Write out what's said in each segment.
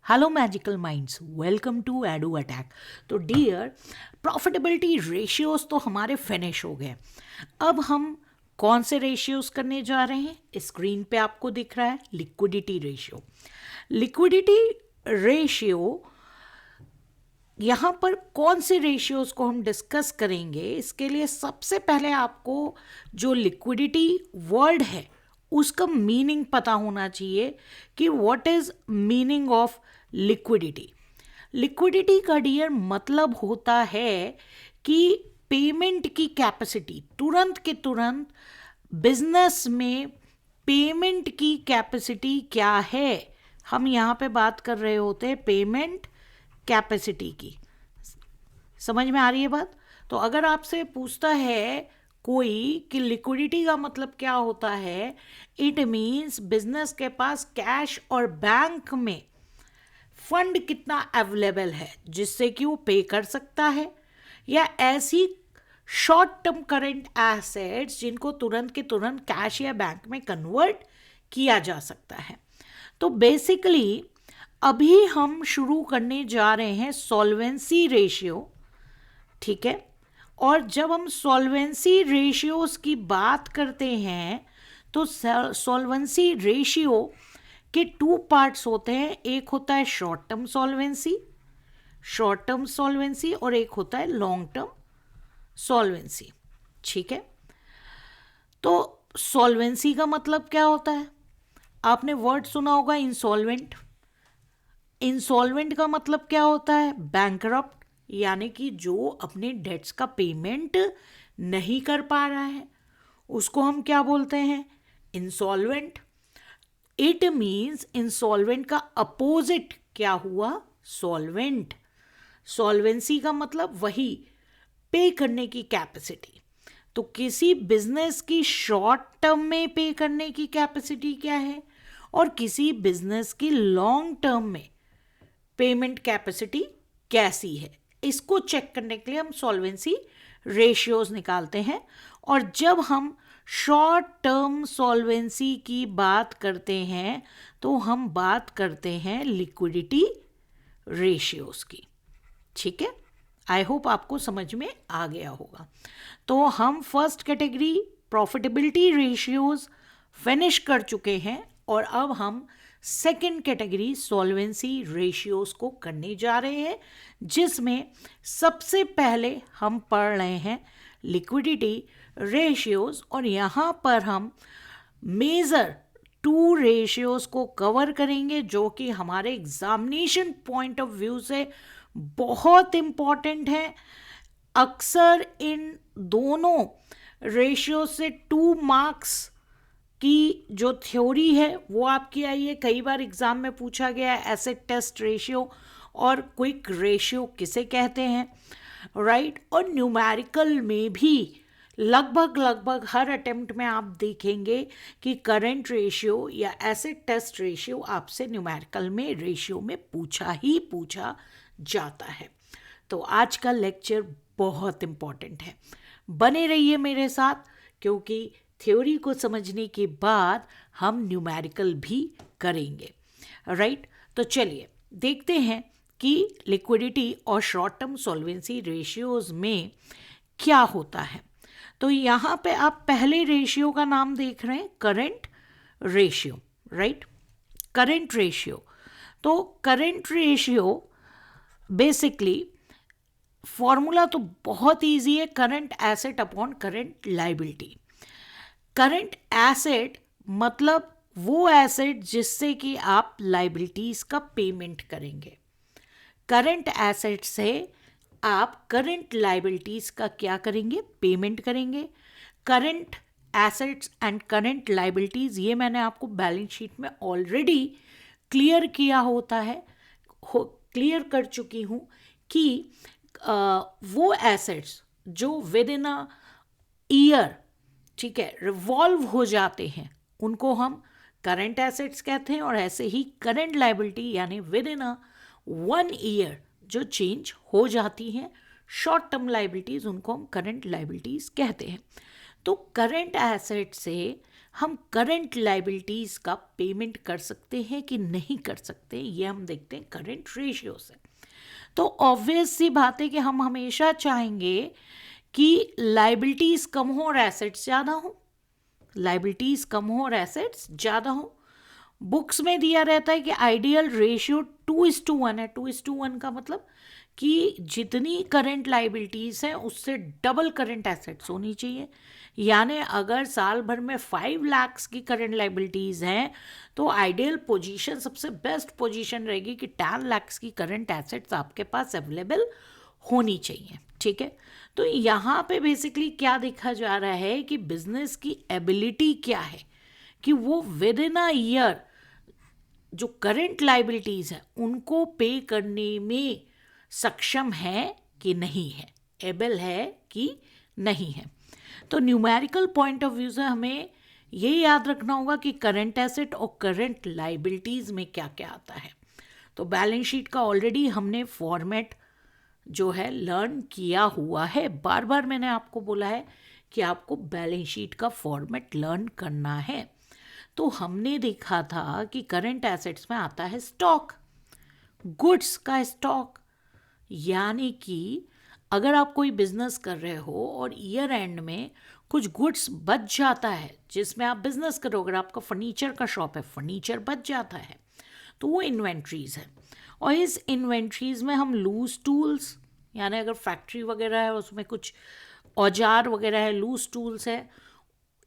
Hello magical minds, welcome to Edu Attack. तो dear, profitability ratios तो हमारे finish हो गए। अब हम कौन से रेशियोज करने जा रहे हैं? स्क्रीन पे आपको दिख रहा है लिक्विडिटी रेशियो। लिक्विडिटी रेशियो, यहाँ पर कौन से रेशियोज को हम डिस्कस करेंगे? इसके लिए सबसे पहले आपको जो लिक्विडिटी वर्ड है उसका मीनिंग पता होना चाहिए कि what is meaning of liquidity. Liquidity का डियर मतलब होता है कि पेमेंट की कैपेसिटी, तुरंत के तुरंत बिजनेस में पेमेंट की कैपेसिटी क्या है। हम यहाँ पे बात कर रहे होते हैं पेमेंट कैपेसिटी की। समझ में आ रही है बात? तो अगर आपसे पूछता है कोई कि लिक्विडिटी का मतलब क्या होता है, इट मीन्स बिजनेस के पास कैश और बैंक में फंड कितना अवेलेबल है जिससे कि वो पे कर सकता है, या ऐसी शॉर्ट टर्म करंट एसेट्स जिनको तुरंत के तुरंत कैश या बैंक में कन्वर्ट किया जा सकता है। तो बेसिकली अभी हम शुरू करने जा रहे हैं सॉल्वेंसी रेशियो, ठीक है। और जब हम सॉल्वेंसी रेशियोज की बात करते हैं तो सॉल्वेंसी रेशियो के टू पार्ट्स होते हैं। एक होता है शॉर्ट टर्म सॉल्वेंसी और एक होता है लॉन्ग टर्म सॉल्वेंसी, ठीक है। तो सॉल्वेंसी का मतलब क्या होता है? आपने वर्ड सुना होगा इंसॉल्वेंट। इंसॉल्वेंट का मतलब क्या होता है? बैंकरप्ट, यानी कि जो अपने डेट्स का पेमेंट नहीं कर पा रहा है उसको हम क्या बोलते हैं? इंसॉल्वेंट। इट मीन्स इंसॉल्वेंट का अपोजिट क्या हुआ? सॉल्वेंट। सॉल्वेंसी का मतलब वही पे करने की कैपेसिटी। तो किसी बिजनेस की शॉर्ट टर्म में पे करने की कैपेसिटी क्या है और किसी बिजनेस की लॉन्ग टर्म में पेमेंट कैपेसिटी कैसी है, इसको चेक करने के लिए हम सॉल्वेंसी रेशियोज निकालते हैं। और जब हम शॉर्ट टर्म सॉल्वेंसी की बात करते हैं तो हम बात करते हैं लिक्विडिटी रेशियोज की, ठीक है। आई होप आपको समझ में आ गया होगा। तो हम first category profitability ratios finish कर चुके हैं और अब हम सेकेंड कैटेगरी सॉल्वेंसी रेशियोज को करने जा रहे हैं, जिसमें सबसे पहले हम पढ़ रहे हैं लिक्विडिटी रेशियोज। और यहाँ पर हम मेजर टू रेशियोज को कवर करेंगे जो कि हमारे एग्जामिनेशन पॉइंट ऑफ व्यू से बहुत इम्पॉर्टेंट है। अक्सर इन दोनों रेशियो से 2 मार्क्स की जो थ्योरी है वो आपकी आई है। कई बार एग्जाम में पूछा गया है एसेट टेस्ट रेशियो और क्विक रेशियो किसे कहते हैं, राइट। और न्यूमेरिकल में भी लगभग हर अटेम्प्ट में आप देखेंगे कि करंट रेशियो या एसेट टेस्ट रेशियो आपसे न्यूमेरिकल में रेशियो में पूछा जाता है। तो आज का लेक्चर बहुत इम्पॉर्टेंट है, बने रहिए मेरे साथ, क्योंकि थ्योरी को समझने के बाद हम न्यूमेरिकल भी करेंगे, राइट। तो चलिए देखते हैं कि लिक्विडिटी और शॉर्ट टर्म सॉल्वेंसी रेशियोज में क्या होता है। तो यहाँ पे आप पहले रेशियो का नाम देख रहे हैं, current ratio, right. Current ratio, तो करंट रेशियो बेसिकली फॉर्मूला तो बहुत इजी है, current asset upon current liability. Current asset मतलब वो एसेट जिससे कि आप लाइबिलिटीज का पेमेंट करेंगे। करंट एसेट से आप करंट लाइबिलिटीज का क्या करेंगे? पेमेंट करेंगे। Current assets and current liabilities, ये मैंने आपको बैलेंस शीट में ऑलरेडी क्लियर किया होता है, क्लियर कर चुकी हूँ कि वो एसेट्स जो विद इन अ ईयर, ठीक है, रिवॉल्व हो जाते हैं उनको हम करंट एसेट्स कहते हैं। और ऐसे ही करंट लाइबिलिटी यानी विद इन अ 1 ईयर जो चेंज हो जाती हैं, शॉर्ट टर्म लाइबिलिटीज, उनको हम करंट लाइबिलिटीज कहते हैं। तो करंट एसेट से हम करंट लाइबिलिटीज का पेमेंट कर सकते हैं कि नहीं कर सकते, ये हम देखते हैं करंट रेशियो से। तो ऑब्वियस सी बात है कि हम हमेशा चाहेंगे कि लाइबिलिटीज कम हो और एसेट्स ज़्यादा हो, लाइबिलिटीज कम हो और एसेट्स ज़्यादा हो। बुक्स में दिया रहता है कि आइडियल रेशियो 2:1 है। 2:1 का मतलब कि जितनी करंट लाइबिलिटीज हैं उससे डबल करंट एसेट्स होनी चाहिए। यानी अगर साल भर में 5 लाख की करंट लाइबिलिटीज हैं तो आइडियल पोजीशन, सबसे बेस्ट पोजीशन रहेगी कि 10 लाख की करंट एसेट्स आपके पास अवेलेबल होनी चाहिए। ठीक है, तो यहाँ पे बेसिकली क्या देखा जा रहा है कि बिजनेस की एबिलिटी क्या है कि वो विद इन अ ईयर जो करंट लाइबिलिटीज हैं उनको पे करने में सक्षम है कि नहीं है, एबल है कि नहीं है। तो न्यूमेरिकल पॉइंट ऑफ व्यू से हमें ये याद रखना होगा कि करंट एसेट और करंट लाइबिलिटीज में क्या क्या आता है। तो बैलेंस शीट का ऑलरेडी हमने फॉर्मेट जो है लर्न किया हुआ है। बार बार मैंने आपको बोला है कि आपको बैलेंस शीट का फॉर्मेट लर्न करना है। तो हमने देखा था कि करंट एसेट्स में आता है स्टॉक, गुड्स का स्टॉक। यानी कि अगर आप कोई बिजनेस कर रहे हो और ईयर एंड में कुछ गुड्स बच जाता है जिसमें आप बिजनेस करोगे, अगर आपका फर्नीचर का शॉप है, फर्नीचर बच जाता है तो वो इन्वेंट्रीज है। और इस इन्वेंट्रीज में हम लूज टूल्स, यानी अगर फैक्ट्री वगैरह है उसमें कुछ औजार वगैरह है, लूज टूल्स है,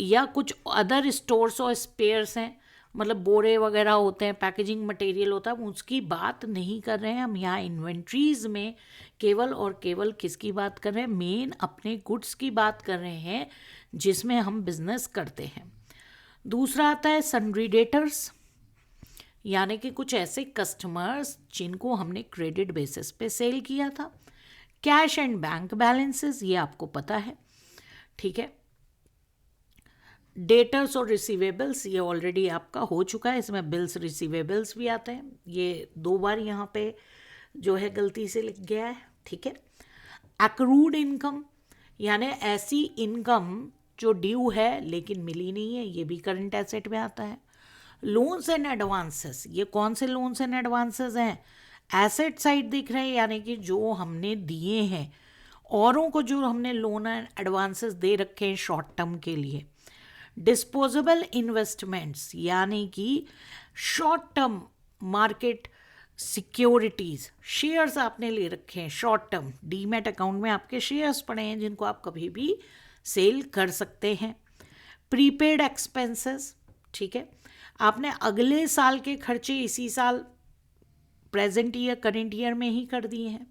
या कुछ अदर स्टोर्स और स्पेयर्स हैं, मतलब बोरे वगैरह होते हैं, पैकेजिंग मटेरियल होता है, उसकी बात नहीं कर रहे हैं हम यहाँ इन्वेंट्रीज में। केवल और केवल किसकी बात कर रहे हैं? मेन अपने गुड्स की बात कर रहे हैं जिसमें हम बिजनेस करते हैं। दूसरा आता है सन्ड्री डेटर्स, यानी कि कुछ ऐसे कस्टमर्स जिनको हमने क्रेडिट बेसिस पे सेल किया था। कैश एंड बैंक बैलेंसेस, ये आपको पता है। ठीक है, डेटर्स और रिसीवेबल्स ये ऑलरेडी आपका हो चुका है, इसमें बिल्स रिसीवेबल्स भी आते हैं, ये 2 बार यहाँ पे जो है गलती से लिख गया है। ठीक है, एक्रूड इनकम, यानी ऐसी इनकम जो ड्यू है लेकिन मिली नहीं है, ये भी करंट एसेट में आता है। लोन्स एंड एडवांसेस, ये कौन से लोन्स एंड एडवांसेस हैं? एसेट साइड दिख रहे हैं, यानी कि जो हमने दिए हैं औरों को, जो हमने लोन एंड एडवांसेस दे रखे हैं शॉर्ट टर्म के लिए। डिस्पोजेबल इन्वेस्टमेंट्स, यानी कि short term market securities, shares आपने ले रखे हैं शॉर्ट टर्म, डीमैट अकाउंट में आपके शेयर्स पड़े हैं जिनको आप कभी भी सेल कर सकते हैं। प्रीपेड एक्सपेंसेस, ठीक है, आपने अगले साल के खर्चे इसी साल प्रेजेंट ईयर करंट ईयर में ही कर दिए हैं,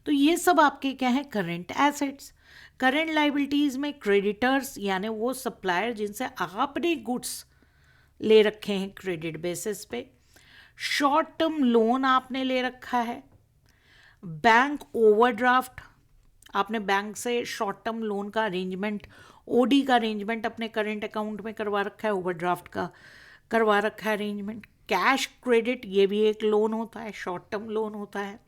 तो ये सब आपके क्या है? Current assets. करंट लाइबिलिटीज में क्रेडिटर्स, यानी वो सप्लायर जिनसे आपने गुड्स ले रखे हैं क्रेडिट बेसिस पे। शॉर्ट टर्म लोन आपने ले रखा है। बैंक ओवरड्राफ्ट, आपने बैंक से शॉर्ट टर्म लोन का अरेंजमेंट, ओडी का अरेंजमेंट अपने करंट अकाउंट में करवा रखा है, ओवरड्राफ्ट का करवा रखा है अरेंजमेंट। कैश क्रेडिट, ये भी एक लोन होता है, शॉर्ट टर्म लोन होता है।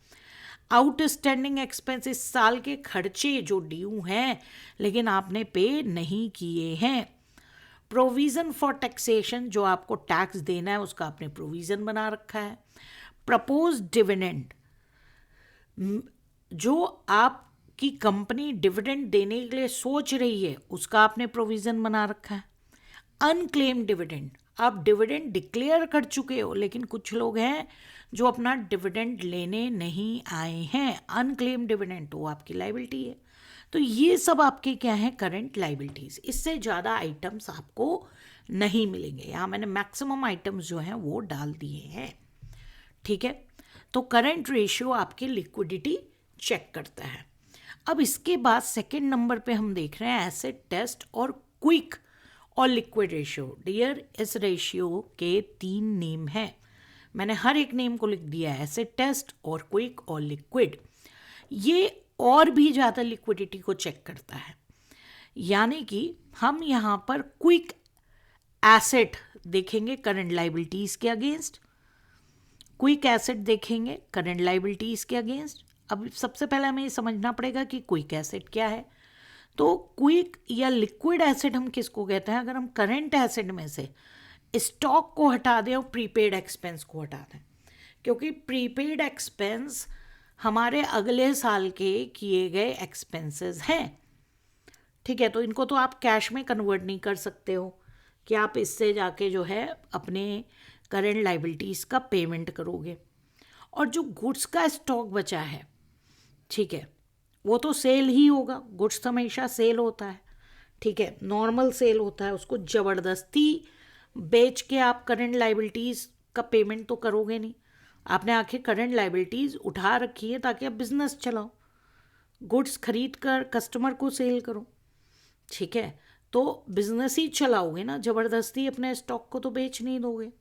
आउटस्टैंडिंग एक्सपेंस, इस साल के खर्चे जो ड्यू हैं लेकिन आपने पे नहीं किए हैं। प्रोविज़न फॉर टैक्सेशन, जो आपको टैक्स देना है उसका आपने प्रोविज़न बना रखा है। प्रपोज डिविडेंड, जो आपकी कंपनी डिविडेंड देने के लिए सोच रही है उसका आपने प्रोविज़न बना रखा है। अनक्लेम डिविडेंड, आप डिविडेंड डिक्लेयर कर चुके हो लेकिन कुछ लोग हैं जो अपना डिविडेंड लेने नहीं आए हैं, अनक्लेम डिविडेंड, तो आपकी लाइबिलिटी है। तो ये सब आपके क्या हैं? Current liabilities. इससे ज़्यादा आइटम्स आपको नहीं मिलेंगे, यहाँ मैंने मैक्सिमम आइटम्स जो हैं वो डाल दिए हैं। ठीक है, तो करंट रेशियो आपकी लिक्विडिटी चेक करता है। अब इसके बाद सेकेंड नंबर पे हम देख रहे हैं एसेट टेस्ट और क्विक और लिक्विड रेशियो। डियर, इस रेशियो के 3 नेम हैं, मैंने हर एक नेम को लिख दिया है, एसेट टेस्ट और क्विक और लिक्विड। ये और भी ज़्यादा लिक्विडिटी को चेक करता है, यानी कि हम यहाँ पर क्विक एसेट देखेंगे करंट लाइबिलिटीज़ के अगेंस्ट, क्विक एसेट देखेंगे करंट लाइबिलिटीज़ के अगेंस्ट। अब सबसे पहले हमें ये समझना पड़ेगा कि क्विक एसेट क्या है। तो क्विक या लिक्विड एसेट हम किसको कहते हैं? अगर हम करंट एसेट में से स्टॉक को हटा दें और प्रीपेड एक्सपेंस को हटा दें, क्योंकि प्रीपेड एक्सपेंस हमारे अगले साल के किए गए एक्सपेंसेस हैं, ठीक है। तो इनको तो आप कैश में कन्वर्ट नहीं कर सकते हो कि आप इससे जाके जो है अपने करंट लाइबिलिटीज़ का पेमेंट करोगे। और जो गुड्स का स्टॉक बचा है, ठीक है, वो तो सेल ही होगा। गुड्स हमेशा सेल होता है, ठीक है, नॉर्मल सेल होता है। उसको ज़बरदस्ती बेच के आप करंट लाइबिलिटीज़ का पेमेंट तो करोगे नहीं। आपने आखिर करंट लाइबिलिटीज़ उठा रखी है ताकि आप बिजनेस चलाओ, गुड्स खरीद कर कस्टमर को सेल करो, ठीक है। तो बिजनेस ही चलाओगे ना, ज़बरदस्ती अपने स्टॉक को तो बेच नहीं दोगे,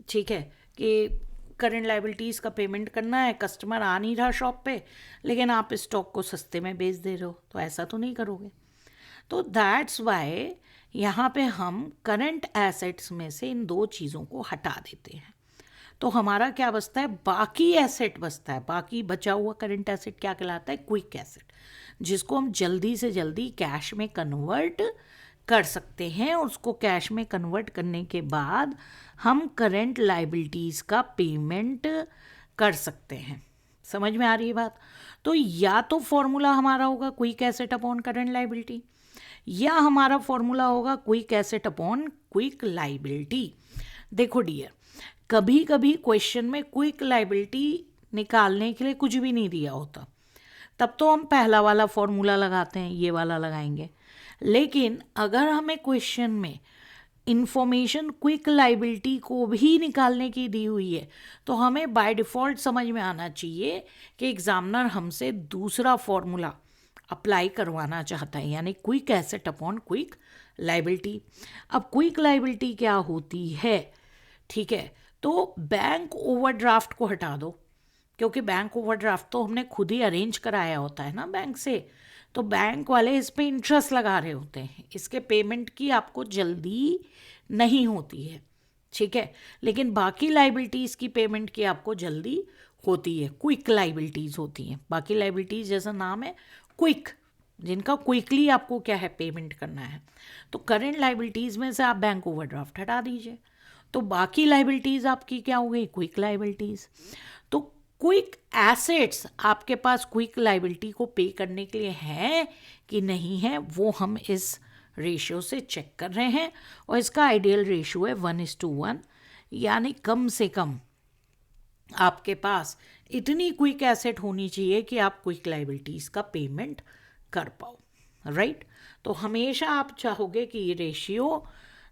ठीक है, कि करंट लाइबिलिटीज़ का पेमेंट करना है, कस्टमर आ नहीं रहा शॉप पे, लेकिन आप स्टॉक को सस्ते में बेच दे रहे हो, तो ऐसा तो नहीं करोगे। तो दैट्स वाई यहाँ पे हम करंट एसेट्स में से इन दो चीज़ों को हटा देते हैं। तो हमारा क्या बचता है? बाकी एसेट बचता है। बाकी बचा हुआ करंट एसेट क्या कहलाता है? क्विक एसेट, जिसको हम जल्दी से जल्दी कैश में कन्वर्ट कर सकते हैं। और उसको कैश में कन्वर्ट करने के बाद हम करंट लाइबिलिटीज़ का पेमेंट कर सकते हैं। समझ में आ रही है बात? तो या तो फॉर्मूला हमारा होगा quick asset upon current liability, या हमारा फॉर्मूला होगा quick asset upon quick liability. देखो डियर, कभी कभी क्वेश्चन में क्विक लाइबिलिटी निकालने के लिए कुछ भी नहीं दिया होता, तब तो हम पहला वाला फॉर्मूला लगाते हैं, ये वाला लगाएंगे। लेकिन अगर हमें क्वेश्चन में इंफॉर्मेशन क्विक लाइबिलिटी को भी निकालने की दी हुई है, तो हमें बाय डिफ़ॉल्ट समझ में आना चाहिए कि एग्जामिनर हमसे दूसरा फॉर्मूला अप्लाई करवाना चाहता है, यानी quick asset upon quick liability. अब क्विक लाइबिलिटी क्या होती है, ठीक है, तो बैंक ओवरड्राफ्ट को हटा दो, क्योंकि बैंक ओवरड्राफ्ट तो हमने खुद ही अरेंज कराया होता है ना बैंक से, तो बैंक वाले इस पे इंटरेस्ट लगा रहे होते हैं, इसके पेमेंट की आपको जल्दी नहीं होती है, ठीक है। लेकिन बाकी लाइबिलिटीज़ की पेमेंट की आपको जल्दी होती है, क्विक लाइबिलिटीज़ होती हैं। बाकी लाइबिलिटीज़ जैसा नाम है क्विक, जिनका क्विकली आपको क्या है पेमेंट करना है। तो करंट लाइबिलिटीज़ में से आप बैंक ओवरड्राफ्ट हटा दीजिए, तो बाकी लाइबिलिटीज़ आपकी क्या हो गई? Quick liabilities. तो क्विक एसेट्स आपके पास क्विक लाइबिलिटी को पे करने के लिए हैं कि नहीं है, वो हम इस रेशियो से चेक कर रहे हैं। और इसका आइडियल रेशियो है 1:1, यानी कम से कम आपके पास इतनी क्विक एसेट होनी चाहिए कि आप क्विक लाइबिलिटीज़ का पेमेंट कर पाओ, राइट। तो हमेशा आप चाहोगे कि ये रेशियो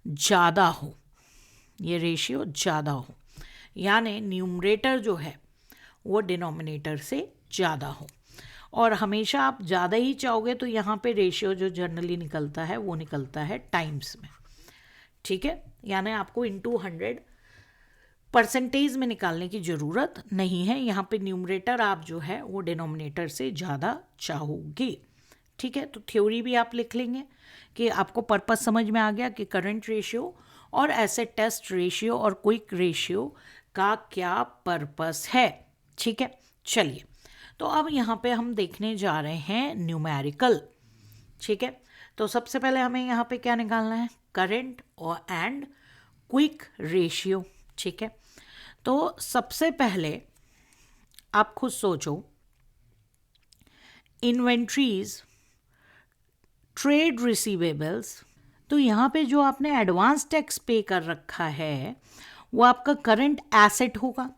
ज़्यादा हो, ये रेशियो ज़्यादा हो, यानी न्यूमरेटर जो है वो डिनोमिनेटर से ज़्यादा हो। और हमेशा आप ज़्यादा ही चाहोगे तो यहाँ पे रेशियो जो जनरली निकलता है वो निकलता है टाइम्स में, ठीक है, यानी आपको इंटू 100 परसेंटेज में निकालने की ज़रूरत नहीं है। यहाँ पे न्यूमरेटर आप जो है वो डिनोमिनेटर से ज़्यादा चाहोगे, ठीक है। तो थ्योरी भी आप लिख लेंगे कि आपको पर्पस समझ में आ गया कि करंट रेशियो और एसेट टेस्ट रेशियो और क्विक रेशियो का क्या पर्पस है, ठीक है। चलिए, तो अब यहाँ पे हम देखने जा रहे हैं न्यूमेरिकल, ठीक है। तो सबसे पहले हमें यहाँ पे क्या निकालना है? करंट और एंड क्विक रेशियो, ठीक है। तो सबसे पहले आप खुद सोचो, इन्वेंट्रीज, ट्रेड रिसीवेबल्स, तो यहाँ पे जो आपने एडवांस टैक्स पे कर रखा है वो आपका करंट एसेट होगा,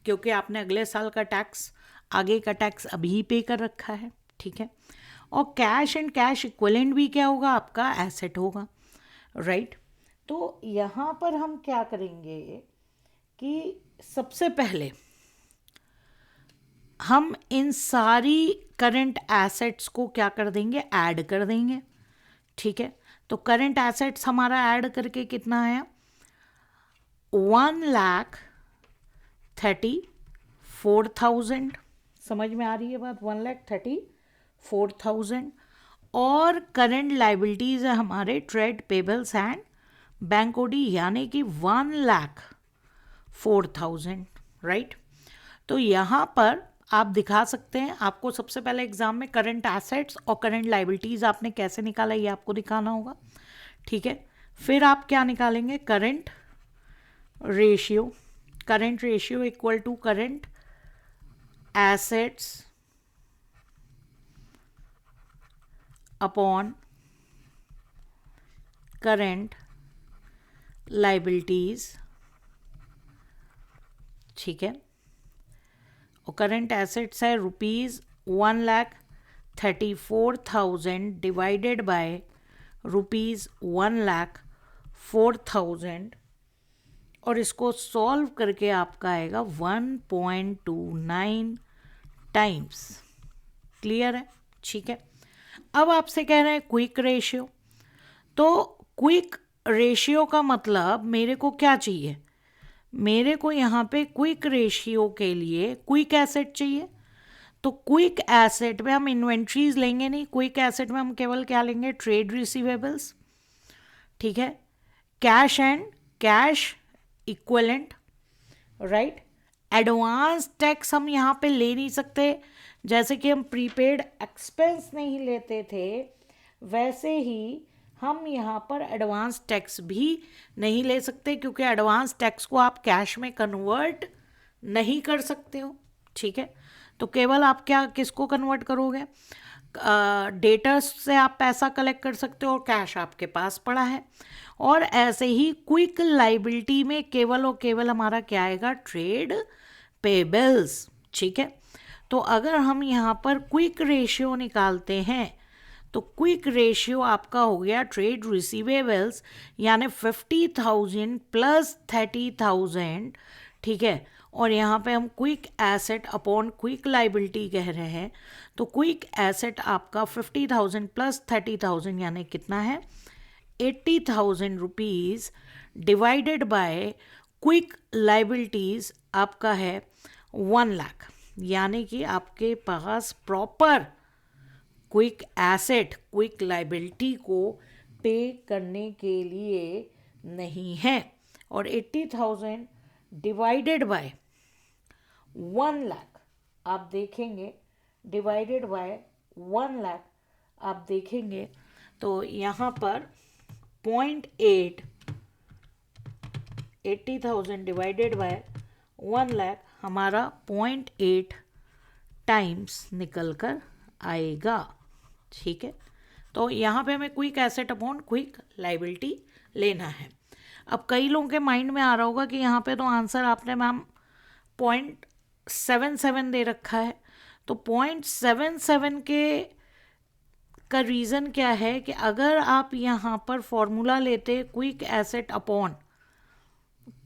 क्योंकि आपने अगले साल का टैक्स, आगे का टैक्स अभी पे कर रखा है, ठीक है। और कैश एंड कैश इक्विवेलेंट भी क्या होगा? आपका एसेट होगा, राइट। तो यहाँ पर हम क्या करेंगे कि सबसे पहले हम इन सारी करंट एसेट्स को क्या कर देंगे? ऐड कर देंगे, ठीक है। तो करंट एसेट्स हमारा ऐड करके कितना आया? 1,34,000। समझ में आ रही है बात? 1,34,000। और करंट लाइबिलिटीज़ है हमारे trade payables and bank OD, यानी कि 1,04,000, राइट। तो यहाँ पर आप दिखा सकते हैं। आपको सबसे पहले एग्जाम में करंट एसेट्स और करंट लाइबिलिटीज़ आपने कैसे निकाला ये आपको दिखाना होगा, ठीक है। फिर आप क्या निकालेंगे, current ratio equal to current assets upon current liabilities, ठीक है। और करंट एसेट्स है ₹1,34,000 डिवाइडेड बाय ₹1,04,000, और इसको सॉल्व करके आपका आएगा 1.29 टाइम्स। क्लियर है, ठीक है। अब आपसे कह रहे हैं क्विक रेशियो, तो क्विक रेशियो का मतलब मेरे को क्या चाहिए, मेरे को यहाँ पे क्विक रेशियो के लिए क्विक एसेट चाहिए। तो क्विक एसेट में हम इन्वेंट्रीज लेंगे नहीं, क्विक एसेट में हम केवल क्या लेंगे, ट्रेड रिसीवेबल्स, ठीक है, cash and cash equivalent, right. Advance tax हम यहाँ पे ले नहीं सकते, जैसे कि हम प्रीपेड एक्सपेंस नहीं लेते थे वैसे ही हम यहाँ पर एडवांस टैक्स भी नहीं ले सकते, क्योंकि एडवांस टैक्स को आप कैश में कन्वर्ट नहीं कर सकते हो, ठीक है। तो केवल आप क्या किसको कन्वर्ट करोगे, डेटर्स से आप पैसा कलेक्ट कर सकते हो और कैश आपके पास पड़ा है। और ऐसे ही क्विक लाइबिलिटी में केवल और केवल हमारा क्या आएगा, ट्रेड पेबल्स, ठीक है। तो अगर हम यहाँ पर क्विक रेशियो निकालते हैं तो क्विक रेशियो आपका हो गया ट्रेड रिसीवेबल्स, यानी 50,000 प्लस 30,000, ठीक है। और यहाँ पे हम quick asset upon quick liability कह रहे हैं, तो क्विक एसेट आपका 50,000 प्लस 30,000 यानी कितना है, 80,000 rupees divided by quick liabilities आपका है 1 लाख, यानी कि आपके पास proper quick asset quick liability को पे करने के लिए नहीं है। और 80,000 डिवाइडेड बाय 1 लाख आप देखेंगे, डिवाइडेड बाय 1 लाख आप देखेंगे तो यहाँ पर 0.8, 80,000 डिवाइडेड बाय 1 लाख हमारा 0.8 टाइम्स निकल कर आएगा, ठीक है। तो यहाँ पे हमें quick asset upon quick liability लेना है। अब कई लोगों के माइंड में आ रहा होगा कि यहाँ पे तो आंसर आपने मैम 0.77 दे रखा है, तो 0.77 का रीज़न क्या है कि अगर आप यहाँ पर फॉर्मूला लेते quick asset upon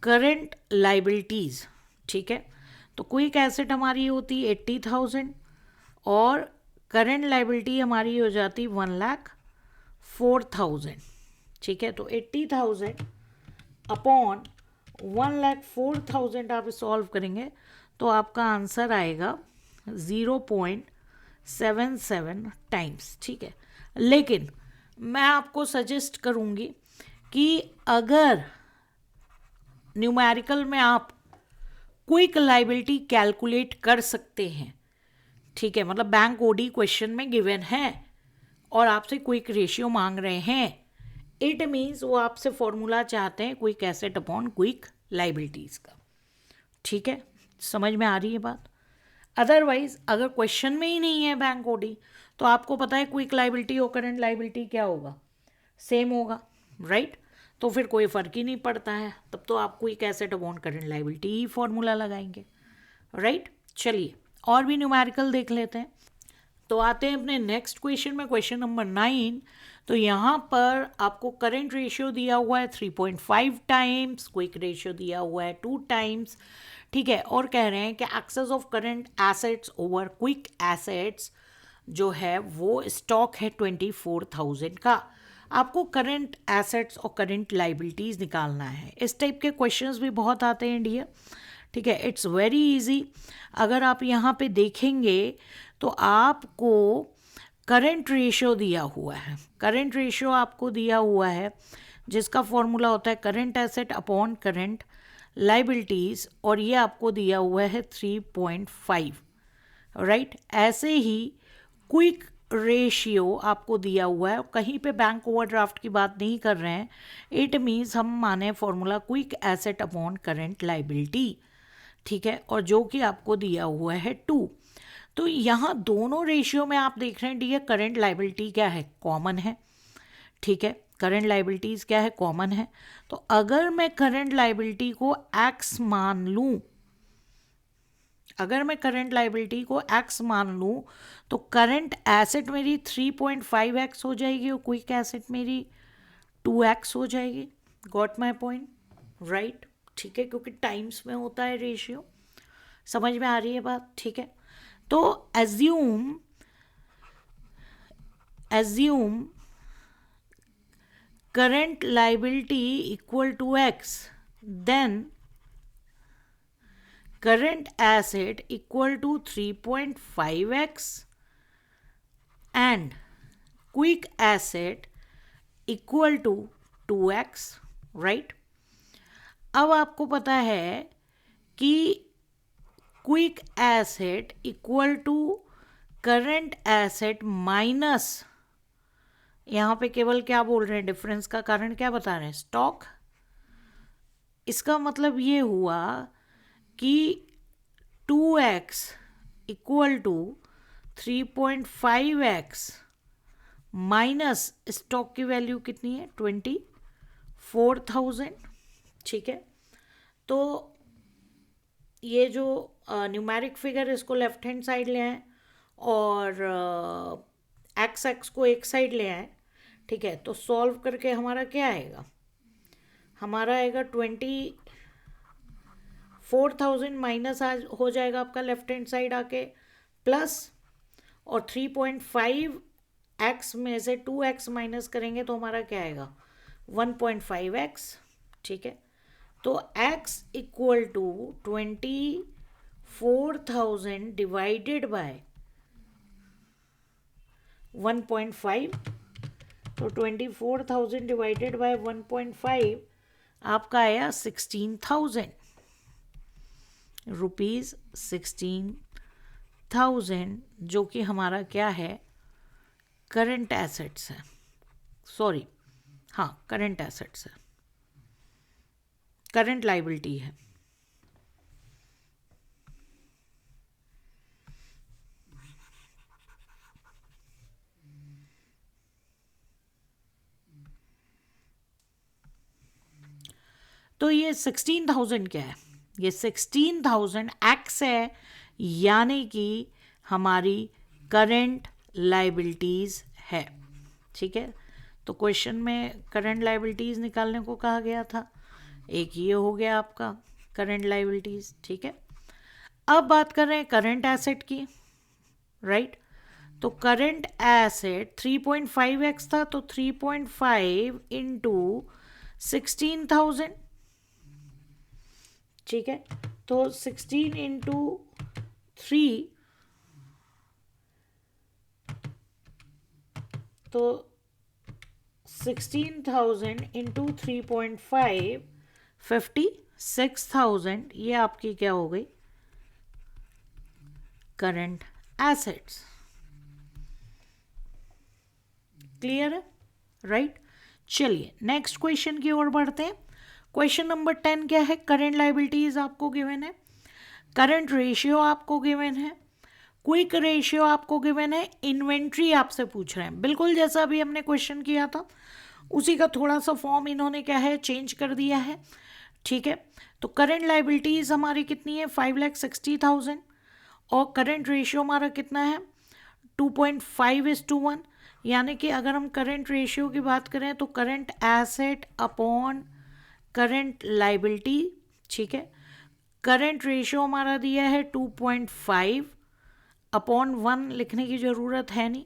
current liabilities, ठीक है, तो क्विक एसेट हमारी होती 80,000 और करंट लाइबिलिटी हमारी हो जाती 1,04,000, ठीक है। तो 80,000 अपॉन 1,04,000 आप सॉल्व करेंगे तो आपका आंसर आएगा 0.77 टाइम्स, ठीक है। लेकिन मैं आपको सजेस्ट करूँगी कि अगर न्यूमेरिकल में आप क्विक लाइबिलिटी कैलकुलेट कर सकते हैं, ठीक है, मतलब बैंक ओडी क्वेश्चन में गिवन है और आपसे क्विक रेशियो मांग रहे हैं, इट मीन्स वो आपसे फॉर्मूला चाहते हैं quick asset upon quick liabilities का, ठीक है। समझ में आ रही है बात। अदरवाइज अगर क्वेश्चन में ही नहीं है बैंक ओडी तो आपको पता है क्विक लाइबिलिटी और करंट लाइबिलिटी क्या होगा, सेम होगा, राइट। तो फिर कोई फ़र्क ही नहीं पड़ता है, तब तो आप quick asset upon current liability ही फॉर्मूला लगाएंगे, राइट। चलिए और भी न्यूमेरिकल देख लेते हैं। तो आते हैं अपने नेक्स्ट क्वेश्चन में, क्वेश्चन नंबर 9। तो यहाँ पर आपको करंट रेशियो दिया हुआ है 3.5 टाइम्स, क्विक रेशियो दिया हुआ है 2 टाइम्स, ठीक है। और कह रहे हैं कि excess of current assets over quick assets जो है वो स्टॉक है 24,000 का। आपको करंट एसेट्स और करंट लाइबिलिटीज़ निकालना है। इस टाइप के क्वेश्चंस भी बहुत आते हैं डियर, ठीक है। It's very easy. अगर आप यहाँ पे देखेंगे तो आपको करंट रेशियो दिया हुआ है, करंट रेशियो आपको दिया हुआ है जिसका फॉर्मूला होता है current asset upon current liabilities, और ये आपको दिया हुआ है 3.5, राइट। ऐसे ही क्विक रेशियो आपको दिया हुआ है, कहीं पे बैंक ओवरड्राफ्ट की बात नहीं कर रहे हैं। इट मीन्स हम माने formula quick asset upon current liability, ठीक है, और जो कि आपको दिया हुआ है 2। तो यहाँ दोनों रेशियो में आप देख रहे हैं डी करंट लाइबिलिटी क्या है, कॉमन है, ठीक है, करंट लाइबिलिटीज़ क्या है, कॉमन है। तो अगर मैं करंट लाइबिलिटी को एक्स मान लूँ, अगर मैं करंट लाइबिलिटी को x मान लूँ तो करंट एसेट मेरी 3.5x हो जाएगी और क्विक एसेट मेरी 2x हो जाएगी। गॉट माई पॉइंट, राइट, ठीक है, क्योंकि टाइम्स में होता है रेशियो। समझ में आ रही है बात, ठीक है। तो assume current liability equal to x, then current asset equal to 3.5x and quick asset equal to 2x, right? अब आपको पता है कि quick asset equal to current asset minus, यहाँ पे केवल क्या बोल रहे हैं, डिफरेंस का कारण क्या बता रहे हैं, स्टॉक। इसका मतलब ये हुआ कि 2x equal to 3.5x minus stock की वैल्यू कितनी है, 24,000, ठीक है। तो ये जो न्यूमेरिक फिगर, इसको लेफ्ट हैंड साइड ले आए और एक्स को एक साइड ले आए, ठीक है। तो सॉल्व करके हमारा क्या आएगा, हमारा आएगा 24,000 माइनस आज हो जाएगा आपका लेफ्ट हैंड साइड आके प्लस, और 3.5x में से 2x माइनस करेंगे तो हमारा क्या आएगा, 1.5x, ठीक है। तो x equal to 24,000 divided by 1.5, तो 24,000 डिवाइडेड बाय 1.5 आपका आया 16,000 रुपीज़, 16,000, जो कि हमारा क्या है, करंट एसेट्स है, सॉरी, हाँ करंट एसेट्स है, करंट लाइबिलिटी है। तो ये 16,000 क्या है, ये 16,000 एक्स है, यानी कि हमारी करंट लाइबिलिटीज़ है, ठीक है। तो क्वेश्चन में करंट लाइबिलिटीज़ निकालने को कहा गया था, एक ये हो गया आपका करंट लाइबिलिटीज़, ठीक है। अब बात कर रहे हैं करंट एसेट की, राइट। तो करंट एसेट 3.5x था, तो 3.5 इंटू 16,000, ठीक है। तो 16 इंटू 3, तो 16,000 इंटू 3.5, 56,000, ये आपकी क्या हो गई, करंट एसेट्स। क्लियर है, राइट। चलिए नेक्स्ट क्वेश्चन की ओर बढ़ते हैं। क्वेश्चन नंबर 10 क्या है, करंट लाइबिलिटीज आपको गिवन है, करंट रेशियो आपको गिवन है, क्विक रेशियो आपको गिवन है, इन्वेंट्री आपसे पूछ रहे हैं, बिल्कुल जैसा अभी हमने क्वेश्चन किया था उसी का थोड़ा सा फॉर्म इन्होंने क्या है, चेंज कर दिया है, ठीक है। तो करंट लाइबिलिटीज हमारी कितनी है, 5,60,000, और करंट रेशियो हमारा कितना है, 2.5:1, यानी कि अगर हम करंट रेशियो की बात करें तो current asset upon current liability, ठीक है। करंट रेशियो हमारा दिया है 2.5 अपॉन 1, लिखने की ज़रूरत है नहीं,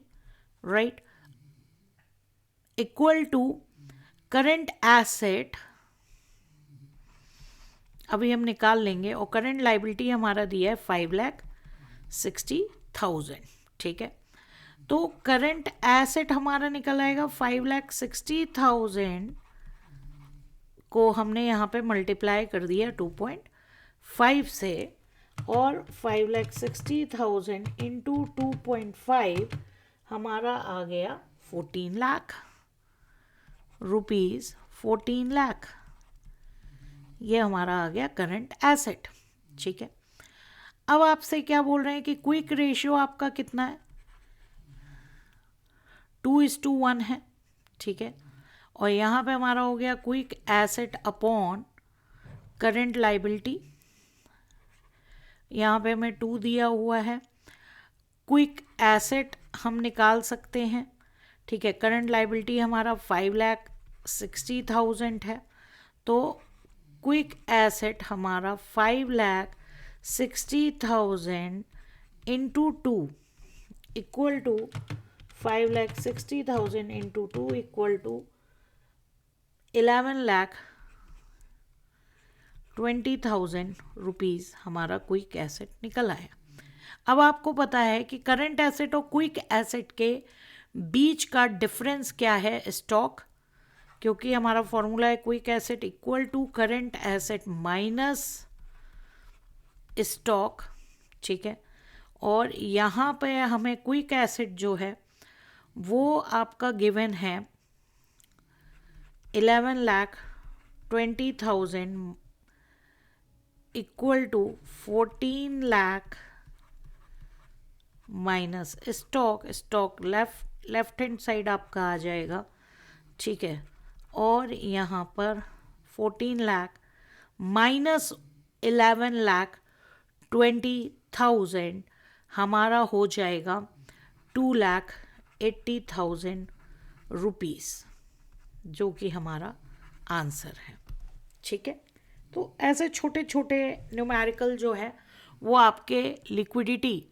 right, equal to current asset, अभी हम निकाल लेंगे, और करंट लाइबिलिटी हमारा दिया है 5,60,000, ठीक है। तो करंट एसेट हमारा निकल आएगा 5,60,000 को हमने यहाँ पे मल्टीप्लाई कर दिया 2.5 से, और 5,60,000 इंटू 2.5 हमारा आ गया 14 लाख रुपीज़। 14 लाख ये हमारा आ गया करंट एसेट। ठीक है, अब आपसे क्या बोल रहे हैं कि क्विक रेशियो आपका कितना है, 2:1 है। ठीक है, और यहाँ पे हमारा हो गया quick asset upon current liability, यहाँ पे हमें 2 दिया हुआ है। क्विक एसेट हम निकाल सकते हैं। ठीक है, करंट लाइबिलिटी हमारा 5,60,000 है, तो क्विक एसेट हमारा 5,60,000 into 2 equal to 5,60,000 into 2 equal to 11,20,000 rupees हमारा क्विक एसेट निकल आया। अब आपको पता है कि करंट एसेट और क्विक एसेट के बीच का डिफरेंस क्या है, स्टॉक, क्योंकि हमारा फॉर्मूला है quick asset equal to current asset minus stock. ठीक है, और यहाँ पे हमें क्विक एसेट जो है वो आपका गिवन है 11,20,000 equal to 14 lakh minus stock left hand side आपका आ जाएगा। ठीक है, और यहाँ पर 14 लाख माइनस 11,20,000 हमारा हो जाएगा 2,80,000 रुपीज़, जो कि हमारा आंसर है। ठीक है, तो ऐसे छोटे छोटे न्यूमेरिकल जो है वो आपके लिक्विडिटी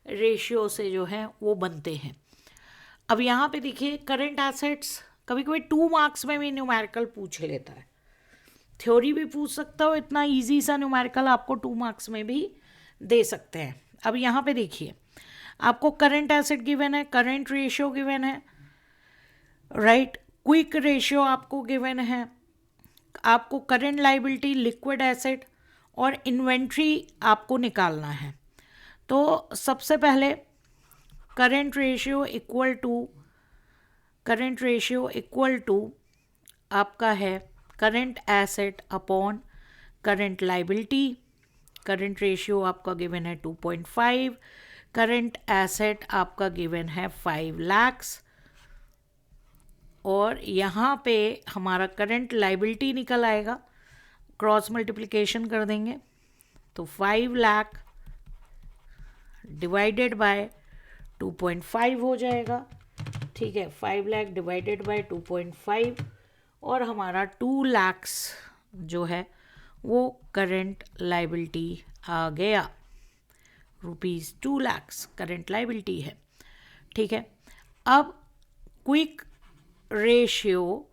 रेशियो से जो है वो बनते हैं। अब यहाँ पे देखिए करंट एसेट्स कभी कभी 2 मार्क्स में भी न्यूमेरिकल पूछ लेता है, थ्योरी भी पूछ सकता हो, इतना इजी सा न्यूमेरिकल आपको 2 मार्क्स में भी दे सकते हैं। अब यहाँ पे देखिए आपको करंट एसेट गिवन है, करंट रेशियो गिवन है, राइट, क्विक रेशियो आपको गिवन है, आपको करंट लाइबिलिटी, लिक्विड एसेट और इन्वेंट्री आपको निकालना है। तो सबसे पहले करंट रेशियो इक्वल टू आपका है current asset upon current liability. Current ratio आपका गिवन है 2.5, करंट एसेट आपका गिवन है 5 लाख्स, और यहाँ पे हमारा करंट लाइबिलिटी निकल आएगा, क्रॉस मल्टीप्लिकेशन कर देंगे तो 5 लाख डिवाइडेड बाय 2.5 हो जाएगा। ठीक है, 5 लाख डिवाइडेड बाय 2.5 और हमारा 2 लाख्स जो है वो करंट लाइबिलिटी आ गया, रुपीज़ 2 लाख्स करंट लाइबिलिटी है। ठीक है, अब क्विक रेशियो,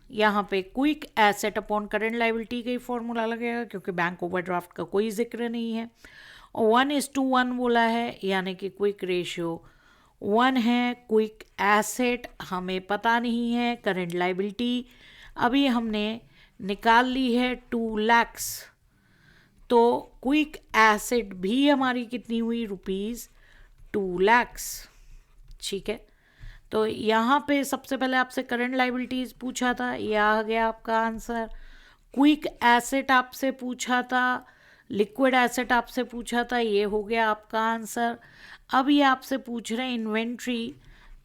यहाँ पे quick asset upon current liability का ही फॉर्मूला लगेगा क्योंकि बैंक ओवरड्राफ्ट का कोई जिक्र नहीं है, और 1:1 बोला है, यानी कि क्विक रेशियो 1 है। क्विक एसेट हमें पता नहीं है, करंट लाइबिलिटी अभी हमने निकाल ली है 2 लाख्स, तो क्विक एसेट भी हमारी कितनी हुई, रुपीज़ 2 लाख्स। ठीक है, तो यहाँ पे सबसे पहले आपसे करंट लाइबिलिटीज़ पूछा था, यह आ गया आपका आंसर। क्विक एसेट आपसे पूछा था, लिक्विड एसेट आपसे पूछा था, ये हो गया आपका आंसर। अब ये आपसे पूछ रहे हैं इन्वेंट्री,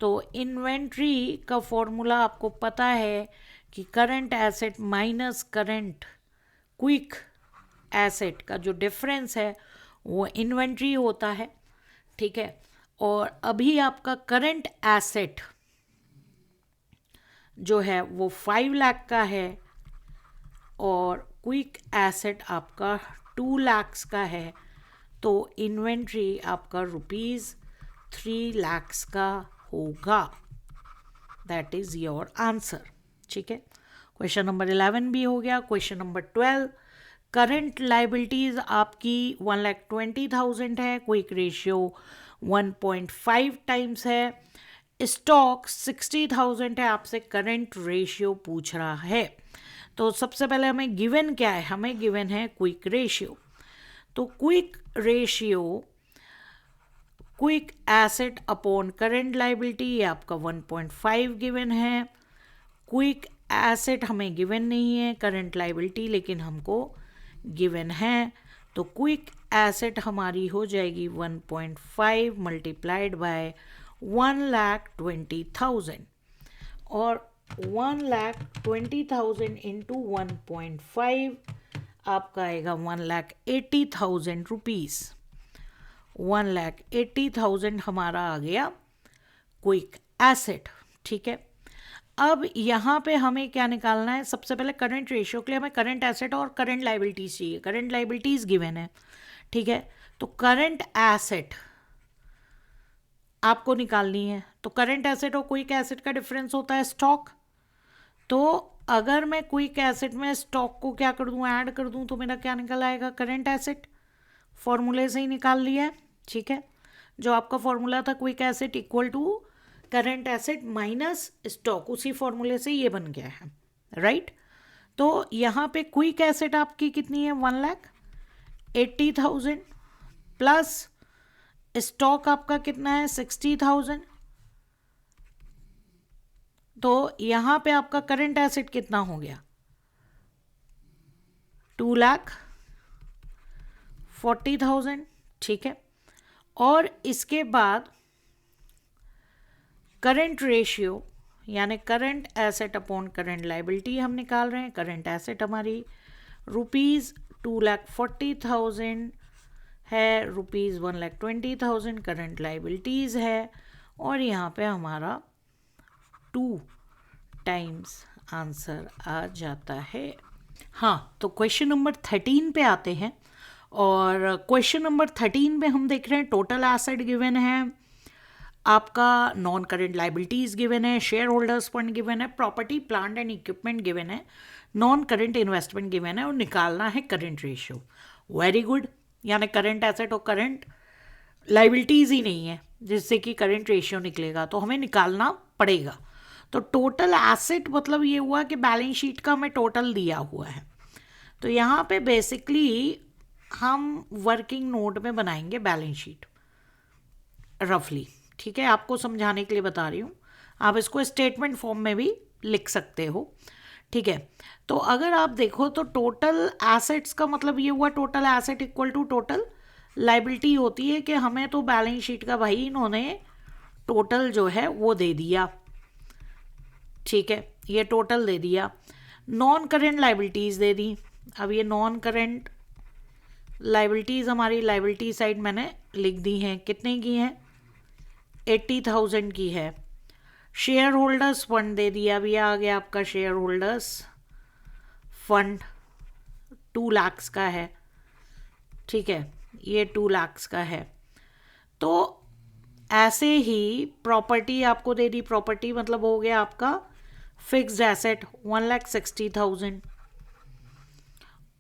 तो इन्वेंट्री का फॉर्मूला आपको पता है कि current asset minus current quick asset का जो डिफरेंस है वो इन्वेंट्री होता है। ठीक है, और अभी आपका करंट एसेट जो है वो 5 लाख का है और क्विक एसेट आपका 2 लाख्स का है, तो इन्वेंट्री आपका रुपीज़ 3 लाख्स का होगा। That is your answer. ठीक है, क्वेश्चन नंबर 11 भी हो गया। क्वेश्चन नंबर 12, करंट लाइबिलिटीज़ आपकी 1,20,000 है, क्विक रेशियो 1.5 टाइम्स है, स्टॉक 60,000 है, आपसे करंट रेशियो पूछ रहा है। तो सबसे पहले हमें गिवन क्या है, हमें गिवन है क्विक रेशियो। तो quick ratio, quick asset upon current liability, ये आपका 1.5 गिवन है। क्विक एसेट हमें गिवन नहीं है, करेंट लाइबिलिटी लेकिन हमको गिवन है। तो क्विक एसेट हमारी हो जाएगी 1.5 मल्टीप्लाइड बाय 1,20,000, और 1,20,000 इंटू 1.5 आपका आएगा 1,80,000 रुपीज़। 1,80,000 हमारा आ गया क्विक एसेट। ठीक है, अब यहाँ पे हमें क्या निकालना है? सबसे पहले करंट रेशियो के लिए हमें करंट एसेट और करंट लाइबिलिटीज चाहिए। करंट लाइबिलिटीज गिवन है, ठीक है, तो करंट एसेट आपको निकालनी है। तो करंट एसेट और क्विक एसेट का डिफरेंस होता है स्टॉक। तो अगर मैं क्विक एसेट में स्टॉक को क्या कर दूं, ऐड कर दूं, तो मेरा क्या निकल आएगा? Current asset. फॉर्मूले से ही निकाल लिया है, ठीक है। जो आपका फॉर्मूला था quick asset equal to current asset minus stock, उसी फॉर्मूले से ये बन गया है, राइट। तो यहाँ पे क्विक एसेट आपकी कितनी है? 1,80,000 प्लस स्टॉक आपका कितना है? 60,000। तो यहाँ पे आपका करंट एसेट कितना हो गया? 2,40,000, ठीक है। और इसके बाद करंट रेशियो यानी current asset upon current liability हम निकाल रहे हैं। करंट एसेट हमारी ₹2,40,000 है, ₹1,20,000 करंट लाइबिलिटीज़ है, और यहाँ पे हमारा 2 टाइम्स आंसर आ जाता है। हाँ, तो क्वेश्चन नंबर 13 पे आते हैं, और क्वेश्चन नंबर 13 पे हम देख रहे हैं टोटल एसेट गिवन है, आपका नॉन करेंट लाइबिलिटीज गिवन है, शेयर होल्डर्स फंड गिवन है, property plant and equipment given है, नॉन करेंट इन्वेस्टमेंट गिवन है, और निकालना है करंट रेशियो। वेरी गुड, यानी करंट एसेट और करंट लाइबिलिटीज ही नहीं है जिससे कि करंट रेशियो निकलेगा, तो हमें निकालना पड़ेगा। तो टोटल एसेट मतलब ये हुआ कि बैलेंस शीट का हमें टोटल दिया हुआ है। तो यहाँ पे बेसिकली हम वर्किंग नोट में बनाएंगे बैलेंस शीट रफली, ठीक है, आपको समझाने के लिए बता रही हूँ। आप इसको स्टेटमेंट फॉर्म में भी लिख सकते हो, ठीक है। तो अगर आप देखो तो टोटल एसेट्स का मतलब ये हुआ total asset equal to total liability होती है कि हमें तो बैलेंस शीट का भाई इन्होंने टोटल जो है वो दे दिया, ठीक है, ये टोटल दे दिया। नॉन करेंट लाइबिलिटीज़ दे दी। अब ये नॉन करेंट लाइबिलिटीज़ हमारी लाइबिलिटी साइड मैंने लिख दी हैं, कितने की हैं? 80,000 की है। शेयर होल्डर्स फंड दे दिया, अभी आ गया आपका शेयर होल्डर्स फंड 2 लाख का है, ठीक है, ये 2 लाख का है। तो ऐसे ही प्रॉपर्टी आपको दे दी, प्रॉपर्टी मतलब हो गया आपका फिक्स्ड एसेट 1,60,000,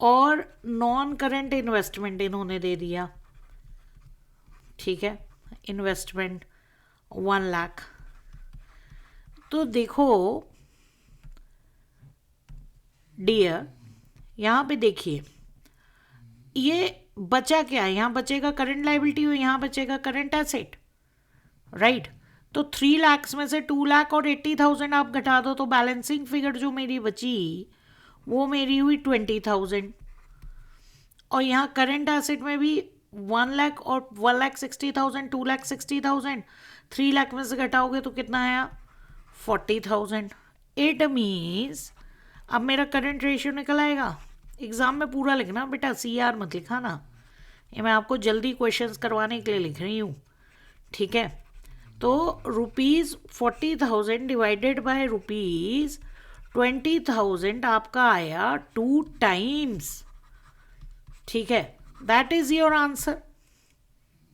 और नॉन करेंट इन्वेस्टमेंट इन्होंने दे दिया, ठीक है, इन्वेस्टमेंट 1 लाख। तो देखो डियर, यहाँ पे देखिए ये बचा क्या है? यहाँ बचेगा करंट लाइबिलिटी और यहाँ बचेगा करंट एसेट, राइट। तो 3 लाख में से 2 लाख और 80,000 आप घटा दो तो बैलेंसिंग फिगर जो मेरी बची वो मेरी हुई 20,000, और यहाँ करंट एसेट में भी 1 लाख और 1,60,000, 2,60,000, 3 लाख में से घटाओगे तो कितना आया? 40,000। इट मीन्स अब मेरा करंट रेशियो निकल आएगा। एग्जाम में पूरा लिखना बेटा, CR मत लिखा ना, ये मैं आपको जल्दी क्वेश्चंस करवाने के लिए लिख रही हूँ, ठीक है। तो ₹40,000 डिवाइडेड बाय ₹20,000 आपका आया 2 टाइम्स, ठीक है, दैट इज योर आंसर।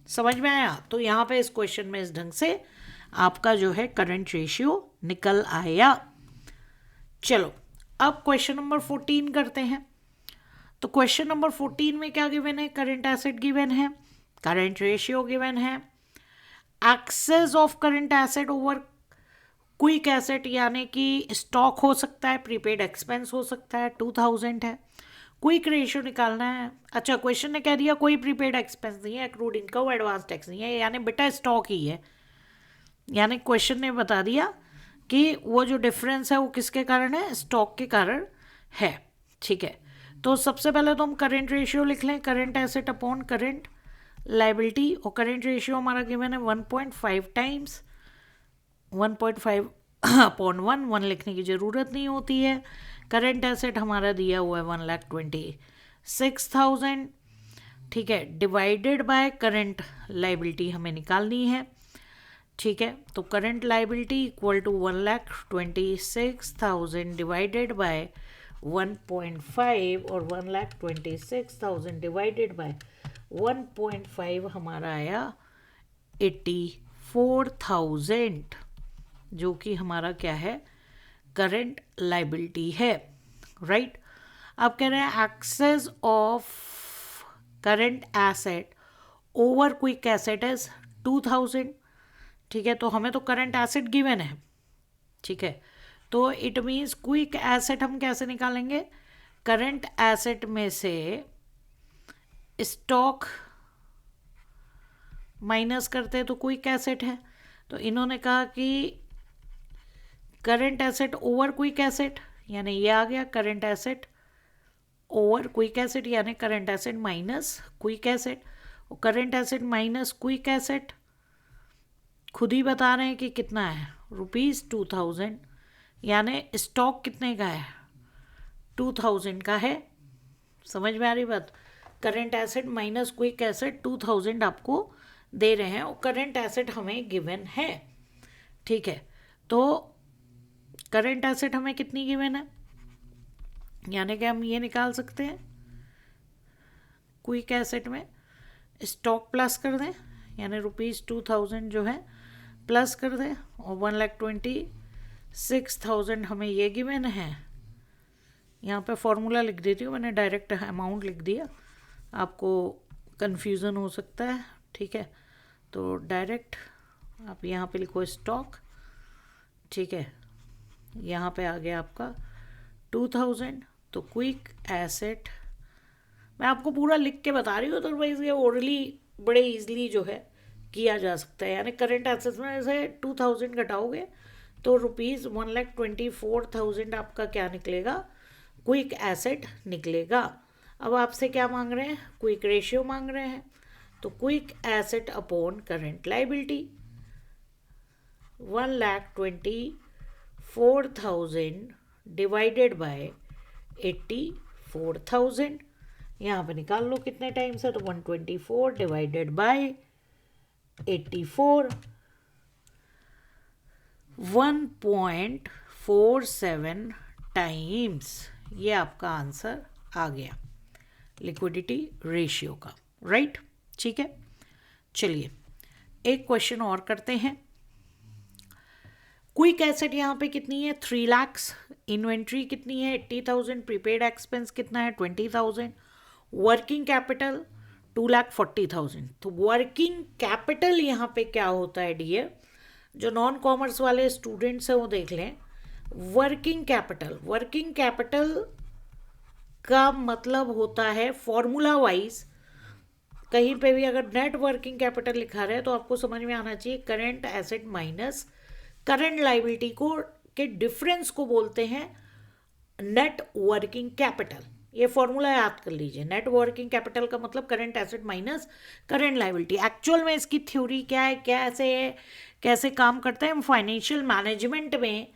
समझ में आया? तो यहाँ पे इस क्वेश्चन में इस ढंग से आपका जो है करंट रेशियो निकल आया। चलो अब क्वेश्चन नंबर 14 करते हैं। तो क्वेश्चन नंबर 14 में क्या गिवन है? करंट एसेट गिवन है, करंट रेशियो गिवन है, excess of current asset over quick asset यानी कि स्टॉक हो सकता है, प्रीपेड एक्सपेंस हो सकता है, 2,000 है, क्विक रेशियो निकालना है। अच्छा, क्वेश्चन ने कह दिया कोई प्रीपेड एक्सपेंस नहीं है, एक्रूड इनकम, एडवांस टैक्स नहीं है, यानी बेटा स्टॉक ही है। यानी क्वेश्चन ने बता दिया कि वो जो डिफरेंस है वो किसके कारण है, स्टॉक के कारण है। ठीक है, तो सबसे पहले तो हम करेंट रेशियो लिख लें, current asset upon current liability, और करेंट रेशियो हमारा गिवन है 1.5 टाइम्स 1.5 अपॉन 1 लिखने की ज़रूरत नहीं होती है। करेंट एसेट हमारा दिया हुआ है 1,26,000। ठीक है, डिवाइडेड बाय करंट लाइबिलिटी हमें निकालनी है। ठीक है, तो current liability equal to 1,26,000 divided by 1.5, और 1,26,000 डिवाइडेड बाय 1.5 हमारा आया 84,000, जो कि हमारा क्या है, करंट लाइबिलिटी है। राइट, अब कह रहे हैं excess of current asset over quick asset is 2,000। ठीक है, तो हमें तो करंट एसेट गिवन है। ठीक है, तो इट मीन्स क्विक एसेट हम कैसे निकालेंगे, करंट एसेट में से स्टॉक माइनस करते हैं तो क्विक एसेट है। तो इन्होंने कहा कि current asset over quick asset, यानी ये आ गया current asset over quick asset, यानी current asset minus quick asset. और current asset minus quick asset खुद ही बता रहे हैं कि कितना है, ₹2,000, यानी स्टॉक कितने का है, 2,000 का है। समझ में आ रही बात, current asset minus quick asset 2,000 आपको दे रहे हैं, और करंट एसेट हमें गिवन है। ठीक है, तो करंट एसेट हमें कितनी गिवन है, यानी कि हम ये निकाल सकते हैं, क्विक एसेट में स्टॉक प्लस कर दें, यानी ₹2,000 जो है प्लस कर दें, और 1,26,000 हमें ये गिवन है। यहाँ पे फॉर्मूला लिख देती हूँ, मैंने डायरेक्ट अमाउंट लिख दिया, आपको कन्फ्यूज़न हो सकता है। ठीक है, तो डायरेक्ट आप यहाँ पे लिखो स्टॉक। ठीक है, यहाँ पे आ गया आपका 2,000। तो क्विक एसेट मैं आपको पूरा लिख के बता रही हूँ, अदरवाइज ये ओरली बड़े इजीली जो है किया जा सकता है। यानी करंट एसेट्स में से 2,000 घटाओगे तो ₹1,24,000 आपका क्या निकलेगा, क्विक एसेट निकलेगा। अब आपसे क्या मांग रहे हैं, क्विक रेशियो मांग रहे हैं। तो quick asset upon current liability, 1,24,000 divided by 84,000, यहाँ पे निकाल लो कितने टाइम्स है, तो 124 डिवाइडेड बाय 84, 1.47 टाइम्स, ये आपका आंसर आ गया लिक्विडिटी रेशियो का। राइट, ठीक है, चलिए एक क्वेश्चन और करते हैं। क्विक एसेट यहाँ पे कितनी है, 3 लाख, इन्वेंट्री कितनी है 80,000, प्रीपेड एक्सपेंस कितना है 20,000, वर्किंग कैपिटल 2,40,000। तो वर्किंग कैपिटल यहाँ पे क्या होता है डियर, जो नॉन कॉमर्स वाले स्टूडेंट्स हैं वो देख लें। वर्किंग कैपिटल का मतलब होता है फॉर्मूला वाइज, कहीं पे भी अगर नेट वर्किंग कैपिटल लिखा रहे तो आपको समझ में आना चाहिए current asset minus current liability को के डिफरेंस को बोलते हैं नेट वर्किंग कैपिटल। ये फॉर्मूला याद कर लीजिए, नेट वर्किंग कैपिटल का मतलब current asset minus current liability. Actual में इसकी थ्योरी क्या है, कैसे काम करता है, हम फाइनेंशियल मैनेजमेंट में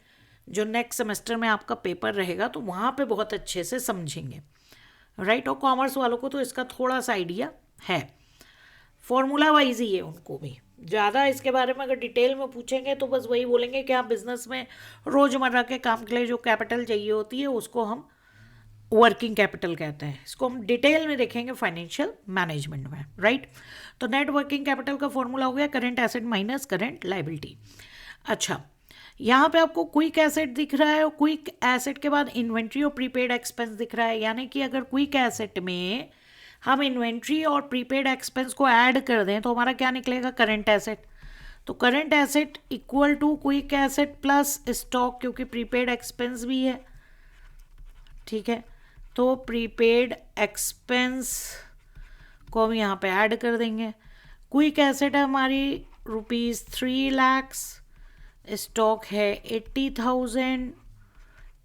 जो नेक्स्ट सेमेस्टर में आपका पेपर रहेगा तो वहाँ पे बहुत अच्छे से समझेंगे। राइट, और कॉमर्स वालों को तो इसका थोड़ा सा आइडिया है, फॉर्मूला वाइज ही है उनको भी। ज़्यादा इसके बारे में अगर डिटेल में पूछेंगे तो बस वही बोलेंगे कि आप बिजनेस में रोज़मर्रा के काम के लिए जो कैपिटल चाहिए होती है उसको हम वर्किंग कैपिटल कहते हैं। इसको हम डिटेल में देखेंगे फाइनेंशियल मैनेजमेंट में। राइट, तो नेट वर्किंग कैपिटल का फॉर्मूला हो गया current asset minus current liability. अच्छा, यहाँ पे आपको क्विक एसेट दिख रहा है और क्विक एसेट के बाद इन्वेंट्री और प्रीपेड एक्सपेंस दिख रहा है। यानी कि अगर क्विक एसेट में हम इन्वेंट्री और प्रीपेड एक्सपेंस को ऐड कर दें तो हमारा क्या निकलेगा, करंट एसेट। तो current asset equal to quick asset plus stock, क्योंकि प्रीपेड एक्सपेंस भी है। ठीक है, तो प्रीपेड एक्सपेंस को हम यहाँ पे ऐड कर देंगे। क्विक एसेट है हमारी ₹3 लाख, स्टॉक है 80,000,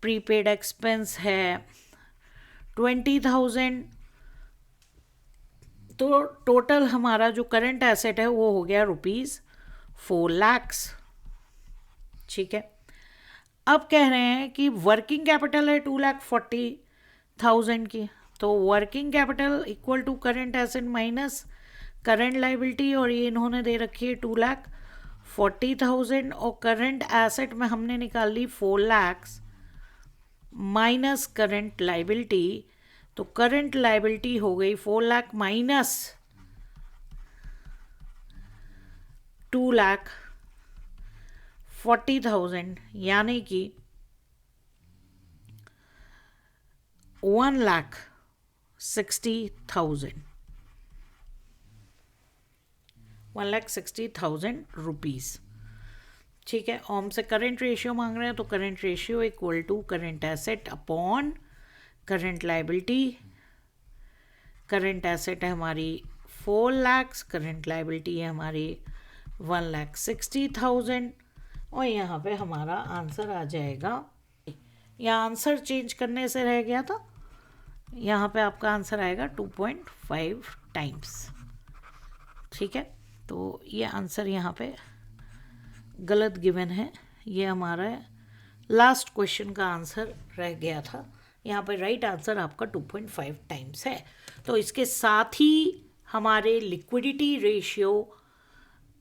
प्रीपेड एक्सपेंस है 20,000। तो टोटल हमारा जो करंट एसेट है वो हो गया ₹4 लाख। ठीक है, अब कह रहे हैं कि वर्किंग कैपिटल है 2,40,000 की, तो working capital equal to current asset minus current liability, और ये इन्होंने दे रखी है 2,40,000, और करंट एसेट में हमने निकाल ली 4 लाख माइनस करंट लाइबिलिटी। तो करंट लाइबिलिटी हो गई 4 लाख माइनस 2,40,000, यानी कि 1,60,000, 1,60,000 रुपीज़। ठीक है, और हमसे करंट रेशियो मांग रहे हैं, तो current ratio equal to current asset upon current liability. Current asset है हमारी 4 लाख, करंट लाइबिलिटी है हमारी 1,60,000, और यहाँ पे हमारा आंसर आ जाएगा। यहाँ आंसर चेंज करने से रह गया था, यहाँ पे आपका आंसर आएगा 2.5 टाइम्स। ठीक है, तो ये आंसर यहाँ पे गलत गिवन है, ये हमारा लास्ट क्वेश्चन का आंसर रह गया था। यहाँ पे राइट आंसर आपका 2.5 टाइम्स है। तो इसके साथ ही हमारे लिक्विडिटी रेशियो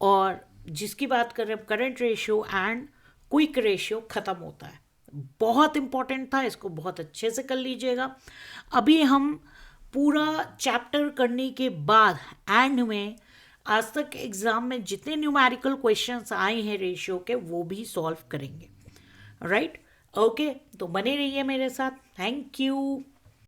और जिसकी बात कर रहे हैं current ratio and quick ratio ख़त्म होता है। बहुत इंपॉर्टेंट था, इसको बहुत अच्छे से कर लीजिएगा। अभी हम पूरा चैप्टर करने के बाद एंड में आज तक एग्ज़ाम में जितने न्यूमेरिकल क्वेश्चंस आए हैं रेशियो के वो भी सॉल्व करेंगे। राइट, ओके, तो बने रहिए मेरे साथ। Thank you.